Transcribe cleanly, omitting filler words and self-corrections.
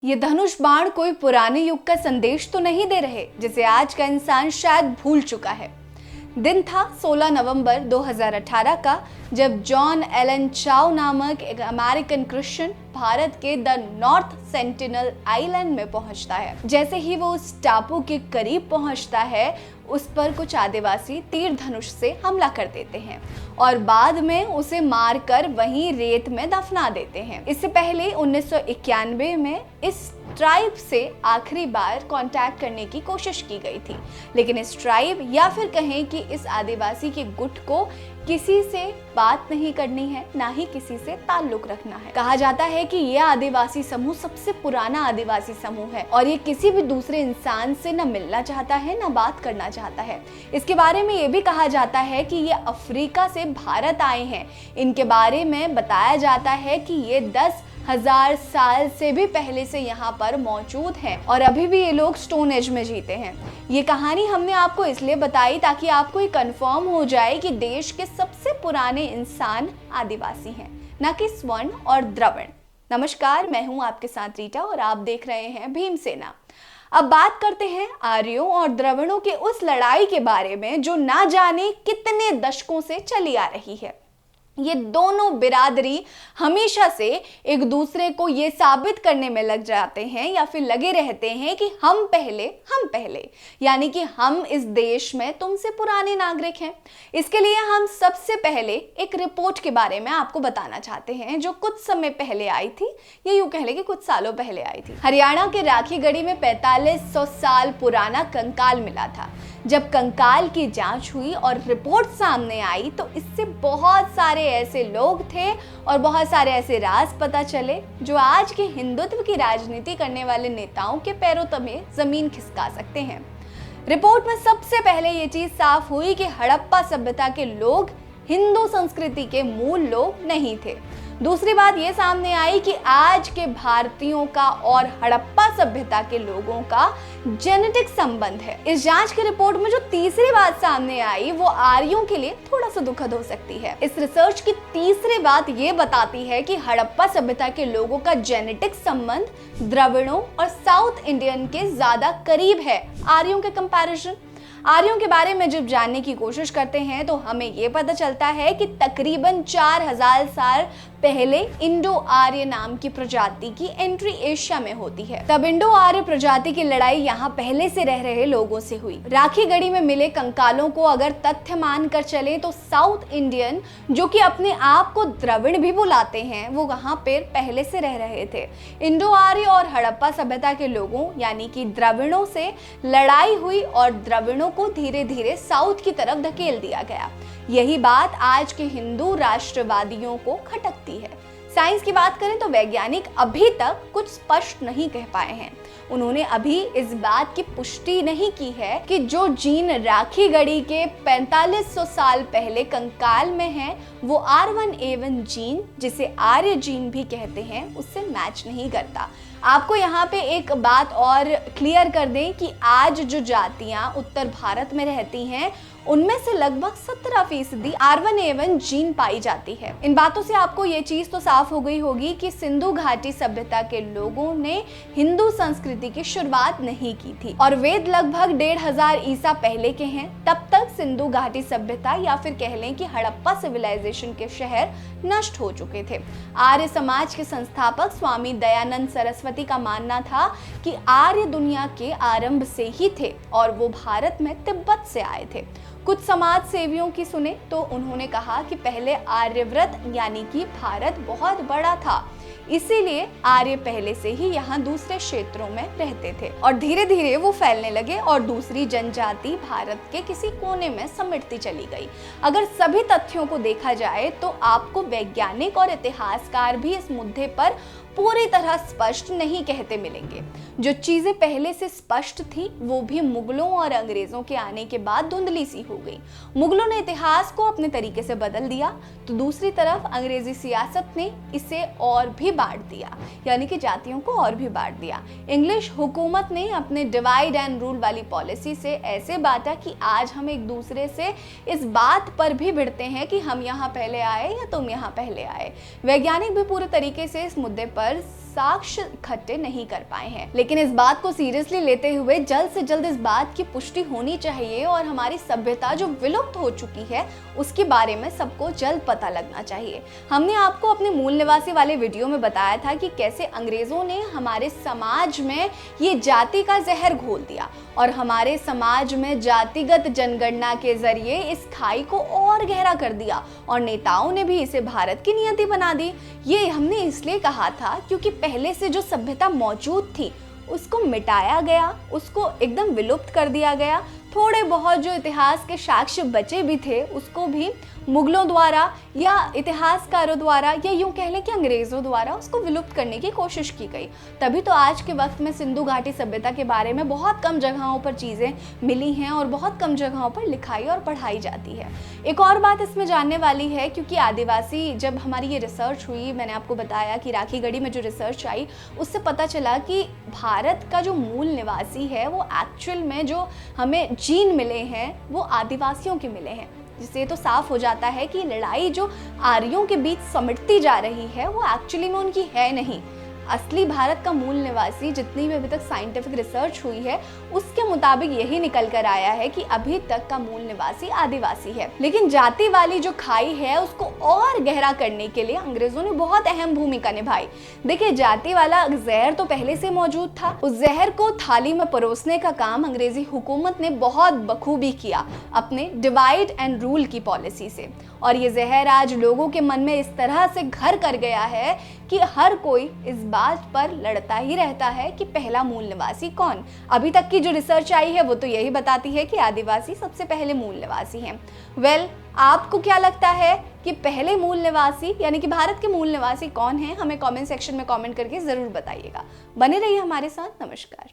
ये धनुष बाण कोई पुराने युग का संदेश तो नहीं दे रहे, जिसे आज का इंसान शायद भूल चुका है। दिन था 16 नवंबर 2018 का, जब जॉन एलन चाओ नामक एक अमेरिकन क्रिश्चियन भारत के द नॉर्थ सेंटिनल आइलैंड में पहुंचता है। जैसे ही वो उस टापू के करीब पहुंचता है, उस पर कुछ आदिवासी तीर धनुष से हमला कर देते हैं और बाद में उसे मारकर वहीं रेत में दफना देते हैं। इससे पहले 1991 में इस ट्राइब से आखिरी बार कांटेक्ट करने की कोशिश की गई थी, लेकिन इस ट्राइब या फिर कहें कि इस आदिवासी के गुट को किसी से बात नहीं करनी है, ना ही किसी से ताल्लुक रखना है। कहा जाता है कि यह आदिवासी समूह सबसे पुराना आदिवासी समूह है और ये किसी भी दूसरे इंसान से न मिलना चाहता है, न बात करना चाहता है। इसके बारे में ये भी कहा जाता है कि ये अफ्रीका से भारत आए हैं। इनके बारे में बताया जाता है कि ये 10,000 साल से भी पहले से यहाँ पर मौजूद हैं और अभी भी ये लोग स्टोन एज में जीते हैं। ये कहानी हमने आपको इसलिए बताई ताकि आपको ये कंफर्म हो जाए कि देश के सबसे पुराने इंसान आदिवासी हैं, न कि स्वर्ण और द्रविड़। नमस्कार, मैं हूँ आपके साथ रीटा और आप देख रहे हैं भीमसेना। अब बात करते हैं आर्यों और द्रविड़ों के उस लड़ाई के बारे में जो ना जाने कितने दशकों से चली आ रही है। ये दोनों बिरादरी हमेशा से एक दूसरे को ये साबित करने में लग जाते हैं या फिर लगे रहते हैं कि हम पहले, यानी कि हम इस देश में तुमसे पुराने नागरिक हैं। इसके लिए हम सबसे पहले एक रिपोर्ट के बारे में आपको बताना चाहते हैं जो कुछ समय पहले आई थी, या यूं कह लें कि कुछ सालों पहले आई थी। हरियाणा के राखीगढ़ी में 4500 साल पुराना कंकाल मिला था। जब कंकाल की जांच हुई और रिपोर्ट सामने आई तो इससे बहुत सारे ऐसे लोग थे और बहुत सारे ऐसे राज पता चले जो आज के हिंदुत्व की राजनीति करने वाले नेताओं के पैरों तले जमीन खिसका सकते हैं। रिपोर्ट में सबसे पहले ये चीज साफ हुई कि हड़प्पा सभ्यता के लोग हिंदू संस्कृति के मूल लोग नहीं थे। दूसरी बात ये सामने आई कि आज के भारतीयों का और हड़प्पा सभ्यता के लोगों का जेनेटिक संबंध है। इस जांच की रिपोर्ट में जो तीसरी बात सामने आई वो आर्यों के लिए थोड़ा सा दुखद हो सकती है। इस रिसर्च की तीसरी बात ये बताती है कि हड़प्पा सभ्यता के लोगों का जेनेटिक संबंध द्रविड़ों और साउथ इंडियन के ज्यादा करीब है आर्यों के कंपैरिजन। आर्यों के बारे में जब जानने की कोशिश करते हैं तो हमें यह पता चलता है कि तकरीबन 4000 साल पहले इंडो आर्य नाम की प्रजाति की एंट्री एशिया में होती है। तब इंडो आर्य प्रजाति की लड़ाई यहाँ पहले से रह रहे लोगों से हुई। राखीगढ़ी में मिले कंकालों को अगर तथ्य मानकर चले तो साउथ इंडियन, जो कि अपने आप को द्रविड़ भी बुलाते हैं, वो वहाँ पर पहले से रह रहे थे। इंडो आर्य और हड़प्पा सभ्यता के लोगों यानी कि द्रविड़ों से लड़ाई हुई और द्रविड़ों को धीरे धीरे साउथ की तरफ धकेल दिया गया। यही बात आज के हिंदू राष्ट्रवादियों को खटकती है। साइंस की बात करें तो वैज्ञानिक अभी तक कुछ स्पष्ट नहीं कह पाए हैं। उन्होंने अभी इस बात की पुष्टि नहीं की है कि जो जीन राखीगढ़ी के 4500 साल पहले कंकाल में है वो R1A1 जीन, जिसे आर्य जीन भी कहते हैं, उससे मैच नहीं करता। आपको यहाँ पे एक बात और क्लियर कर दें कि आज जो जातियां उत्तर भारत में रहती हैं उनमें से लगभग 17% R1A1 जीन पाई जाती है। इन बातों से आपको ये चीज तो साफ हो गई होगी कि सिंधु घाटी सभ्यता के लोगों ने हिंदू संस्कृति की शुरुआत नहीं की थी और वेद लगभग 1500 ईसा पहले के हैं। तब तक सिंधु घाटी सभ्यता या फिर कह लें कि हड़प्पा सिविलाइजेशन के शहर नष्ट हो चुके थे। आर्य समाज के संस्थापक स्वामी दयानंद सरस्वती का मानना था कि आर्य दुनिया के आरंभ से ही थे और वो भारत में तिब्बत से आए थे। कुछ समाज सेवियों की सुने तो उन्होंने कहा कि पहले आर्यव्रत यानी कि भारत बहुत बड़ा था, इसीलिए आर्य पहले से ही यहाँ दूसरे क्षेत्रों में रहते थे और धीरे धीरे वो फैलने लगे और दूसरी जनजाति भारत के किसी कोने में समेटती चली गई। अगर सभी तथ्यों को देखा जाए तो आपको वैज्ञानिक और इतिहासकार भी इस मुद्दे पर पूरी तरह स्पष्ट नहीं कहते मिलेंगे। जो चीजें पहले से स्पष्ट थी वो भी मुगलों और अंग्रेजों के आने के बाद धुंधली सी हो गई। मुगलों ने इतिहास को अपने तरीके से बदल दिया तो दूसरी तरफ अंग्रेजी सियासत ने इसे और भी बांट दिया, यानी कि जातियों को और भी बांट दिया। इंग्लिश हुकूमत ने अपने डिवाइड एंड रूल वाली पॉलिसी से ऐसे बांटा कि आज हम एक दूसरे से इस बात पर भी भिड़ते हैं कि हम यहाँ पहले आए या तुम यहाँ पहले आए। वैज्ञानिक भी पूरे तरीके से इस मुद्दे पर साक्ष्य इकट्ठे नहीं कर पाए हैं। लेकिन इस बात को सीरियसली लेते हुए जल्द से जल्द इस बात की पुष्टि होनी चाहिए और हमारी सभ्यता जो विलुप्त हो चुकी है उसके बारे में सबको जल्द पता लगना चाहिए। हमने आपको अपने मूल निवासी वाले वीडियो में बताया था कि कैसे अंग्रेजों ने हमारे समाज में ये जाति का जहर घोल दिया और हमारे समाज में जातिगत जनगणना के जरिए इस खाई को और गहरा कर दिया और नेताओं ने भी इसे भारत की नियति बना दी। ये हमने इसलिए कहा था क्योंकि पहले से जो सभ्यता मौजूद थी उसको मिटाया गया, उसको एकदम विलुप्त कर दिया गया। थोड़े बहुत जो इतिहास के साक्ष्य बचे भी थे उसको भी मुगलों द्वारा या इतिहासकारों द्वारा या यूं कह लें कि अंग्रेज़ों द्वारा उसको विलुप्त करने की कोशिश की गई। तभी तो आज के वक्त में सिंधु घाटी सभ्यता के बारे में बहुत कम जगहों पर चीज़ें मिली हैं और बहुत कम जगहों पर लिखाई और पढ़ाई जाती है। एक और बात इसमें जानने वाली है, क्योंकि आदिवासी जब हमारी ये रिसर्च हुई, मैंने आपको बताया कि राखीगढ़ी में जो रिसर्च आई उससे पता चला कि भारत का जो मूल निवासी है वो एक्चुअल में जो हमें जीन मिले हैं वो आदिवासियों के मिले हैं, जिससे तो साफ हो जाता है कि लड़ाई जो आर्यों के बीच समिटती जा रही है वो एक्चुअली में उनकी है नहीं। असली भारत का मूल निवासी, जितनी भी अभी तक साइंटिफिक रिसर्च हुई है उसके मुताबिक यही निकल कर आया है कि अभी तक का मूल निवासी आदिवासी है। लेकिन जाति वाली जो खाई है उसको और गहरा करने के लिए अंग्रेजों ने बहुत अहम भूमिका निभाई। देखिए, जाति वाला जहर तो पहले से मौजूद था, उस जहर को थाली में परोसने का काम अंग्रेजी हुकूमत ने बहुत बखूबी किया अपने डिवाइड एंड रूल की पॉलिसी से। और ये जहर आज लोगों के मन में इस तरह से घर कर गया है कि हर कोई इस बात पर लड़ता ही रहता है कि पहला मूल निवासी कौन। अभी तक की जो रिसर्च आई है वो तो यही बताती है कि आदिवासी सबसे पहले मूल निवासी हैं। वेल, आपको क्या लगता है कि पहले मूल निवासी यानी कि भारत के मूल निवासी कौन है? हमें कमेंट सेक्शन में कमेंट करके ज़रूर बताइएगा। बने रहिए हमारे साथ। नमस्कार।